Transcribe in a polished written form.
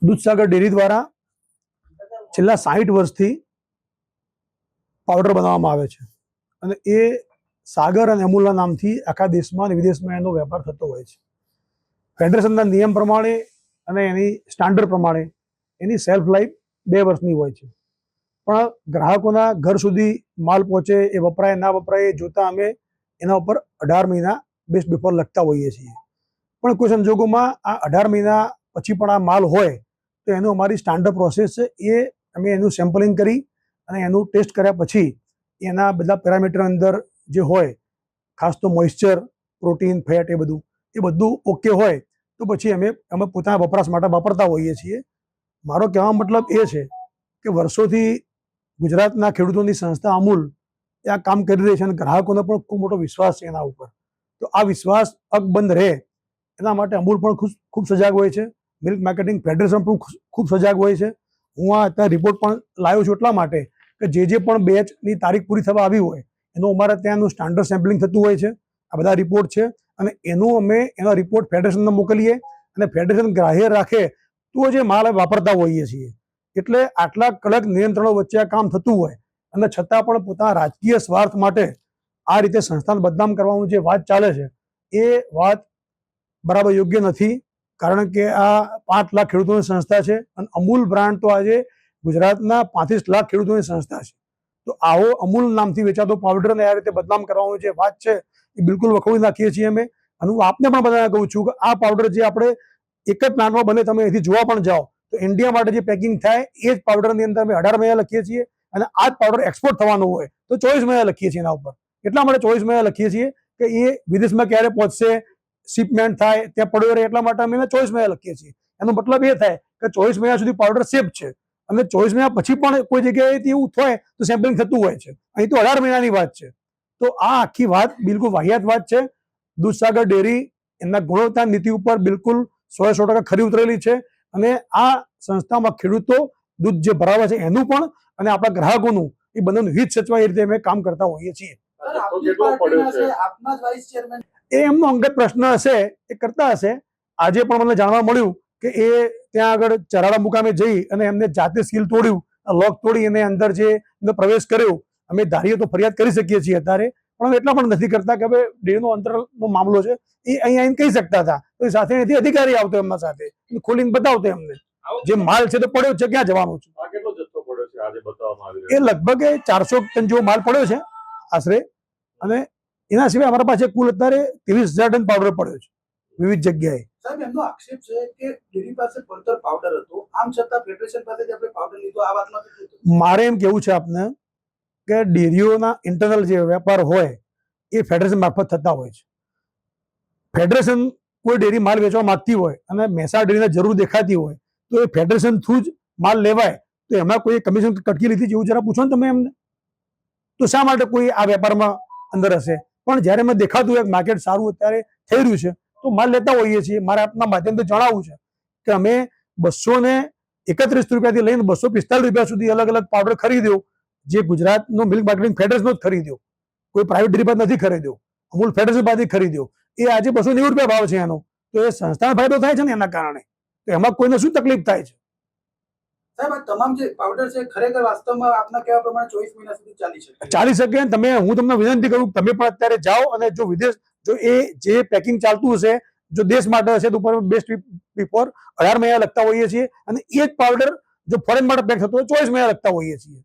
Dudhsagar dairy દ્વારા છેલ્લા 60 વર્ષથી પાવડર બનાવવામાં આવે છે અને એ સાગર અને અમૂલના નામથી આખા દેશમાં અને વિદેશમાં એનો વેપાર થતો હોય છે. ફેડરેશનના નિયમ પ્રમાણે અને એની સ્ટાન્ડર્ડ પ્રમાણે એની સેલ્ફ લાઈફ 2 વર્ષની હોય છે, પણ ગ્રાહકોના ઘર સુધી માલ પહોંચે, એ વપરાય ના વપરાય એ જોતા અમે એના ઉપર 18 મહિના બેસ્ટ બિફોર લખતા હોઈએ છીએ. પણ કોઈ સંજોગોમાં આ 18 મહિના પછી પણ આ માલ હોય તો એનું અમારી સ્ટાન્ડર્ડ પ્રોસેસ છે, એ અમે એનું સેમ્પલિંગ કરી અને એનું ટેસ્ટ કર્યા પછી એના બધા પેરામીટર અંદર જે હોય, ખાસ તો મોઇશ્ચર, પ્રોટીન, ફેટ, એ બધું ઓકે હોય તો પછી અમે પોતાના વપરાશ માટે વાપરતા હોઈએ છીએ. મારો કહેવાનો મતલબ એ છે કે વર્ષોથી ગુજરાતના ખેડૂતોની સંસ્થા અમૂલ એ આ કામ કરી રહી છે અને ગ્રાહકોનો પણ ખૂબ મોટો વિશ્વાસ છે એના ઉપર. તો આ વિશ્વાસ અકબંધ રહે એના માટે અમૂલ પણ ખૂબ સજાગ હોય છે, મિલ્ક માર્કેટિંગ ફેડરેશન પણ ખૂબ સજાગ હોય છે. હું આ અત્યારે રિપોર્ટ પણ લાવ્યો છું એટલા માટે કે જે પણ બેચની તારીખ પૂરી થવા આવી હોય એનું અમારે ત્યાંનું સ્ટાન્ડર્ડ સેમ્પલિંગ થતું હોય છે. આ બધા રિપોર્ટ છે અને એનો રિપોર્ટ ફેડરેશનને મોકલીએ અને ફેડરેશન ગ્રાહ્ય રાખે તો જે માલ વાપરતા હોઈએ છીએ. એટલે આટલા કડક નિયંત્રણો વચ્ચે આ કામ થતું હોય અને છતાં પણ પોતાના રાજકીય સ્વાર્થ માટે આ રીતે સંસ્થાને બદનામ કરવાનું જે વાત ચાલે છે એ વાત બરાબર યોગ્ય નથી. કારણ કે આ 5 લાખ ખેડૂતોની સંસ્થા છે અને અમૂલ બ્રાન્ડ તો આજે ગુજરાતના 35 લાખ ખેડૂતોની સંસ્થા છે. તો આવો અમૂલ નામથી વેચાતો પાવડરને આ રીતે બદનામ કરવાનું જે વાત છે એ બિલકુલ વખોડી નાખીએ છીએ અમે. અને હું આપને પણ બધાને કહું છું કે આ પાવડર જે આપણે એક જ પ્લાન્ટમાં બને, તમે અહીંથી જોવા પણ જાઓ તો ઇન્ડિયા માટે જે પેકિંગ થાય એ જ પાવડરની અંદર અમે 18 મહિના લખીએ છીએ અને આ જ પાવડર એક્સપોર્ટ થવાનો હોય તો 24 મહિના લખીએ છીએ એના ઉપર. એટલા માટે 24 મહિના લખીએ છીએ કે એ વિદેશમાં ક્યારે પહોંચશે, શિપમેન્ટ થાય ત્યાં પડ્યો રહે, એટલા માટે અમે 24 મહિના લખીએ છીએ. એનો મતલબ એ થાય કે 24 મહિના સુધી પાવડર સેફ છે અને 24 મહિના પછી પણ કોઈ જગ્યાએ એવું થાય તો સેમ્પલિંગ થતું હોય છે. અહીં તો 18 મહિનાની વાત છે. તો આ આખી વાત બિલકુલ વાહિયાત વાત છે. દૂધસાગર ડેરી એમના ગુણવત્તા નીતિ ઉપર બિલકુલ 100% ખરી ઉતરેલી છે અને આ સંસ્થામાં ખેડૂતો દૂધ જે ભરાવે છે એનું પણ અને આપણા ગ્રાહકોનું એ બંનેનું હિત સચવાય એ રીતે અમે કામ કરતા હોઈએ છીએ. એ એમનો અંગત પ્રશ્ન હશે, એ કરતા હશે. આજે પણ મને જાણવા મળ્યું કે એ ત્યાં આગળ ચરાડા મુકામે જઈ અને એમને જાતે સીલ તોડ્યું, લોક તોડી અને અંદર જે પ્રવેશ કર્યો. અમે ધારીએ તો ફરિયાદ કરી શકીએ છીએ અત્યારે, પણ એટલા પણ નથી કરતા કે હવે ડેરીનો અંતરનો મામલો છે એ અહીં આવીને કહી શકતા હતા તો એ સાથે નથી અધિકારી આવતો એમના સાથે ખોલીને બતાવતો એમને જે માલ છે તો પડ્યો છે, ક્યાં જવાનું છે. એ લગભગ 400 ટન જેવો માલ પડ્યો છે આશરે. અને એના સિવાય અમારા પાસે કુલ અત્યારે 23,000 ટન પાવડર પડ્યો છે વિવિધ જગ્યાએ. સાહેબ, એમનો આક્ષેપ છે કે ડેરી પાસે પડતર પાવડર હતો, આમ છતાં ફેડરેશન પાસેથી આપણે પાવડર લીધો. આ વાતમાં મારે એમ કેવું છે આપને કે ડેરીઓના ઇન્ટરનલ જે વેપાર હોય એ ફેડરેશન મારફત થતા હોય છે. ફેડરેશન કોઈ ડેરી માલ વેચવા માંગતી હોય અને મહેસાણા ડેરીને જરૂર દેખાતી હોય તો એ ફેડરેશન થ્રુ જ માલ લેવાય. તો એમાં કોઈ કમિશન કટકી લીધી જેવું જરા પૂછો ને તમે એમને. તો શા માટે કોઈ આ વેપારમાં અંદર હશે? પણ જ્યારે મેં દેખાતું હોય માર્કેટ સારું અત્યારે થઈ રહ્યું છે તો માલ લેતા હોઈએ છીએ. મારે આપના માધ્યમથી જણાવવું છે કે અમે 231 રૂપિયાથી લઈને 245 રૂપિયા સુધી અલગ અલગ પાવડર ખરીદ્યો, જે ગુજરાતનો મિલ્ક માર્કેટિંગ ફેડરેશનનો જ ખરીદ્યો, કોઈ પ્રાઇવેટ ડેરી પર નથી ખરીદ્યો, અમૂલ ફેડરેશન પાસેથી ખરીદ્યો. એ આજે 290 રૂપિયા ભાવ છે એનો. તો એ સંસ્થાને ફાયદો થાય છે ને એના કારણે. તો એમાં કોઈને શું તકલીફ થાય છે? સાહેબ, આ તમામ જે પાવડર છે ખરેખર વાસ્તવમાં આપના કહેવા પ્રમાણે 24 મહિના સુધી ચાલી શકે. હું તમને વિનંતી કરું તમે પણ અત્યારે જાઓ અને જો એ જે પેકિંગ ચાલતું હશે, જો દેશ માટે હશે તો ઉપર બેસ્ટ બિફોર 18 મહિના લખતા હોઈએ છીએ અને એ જ પાવડર જો ફોરેન માટે પેક થતો હોય 24 મહિના લખતા હોઈએ છીએ.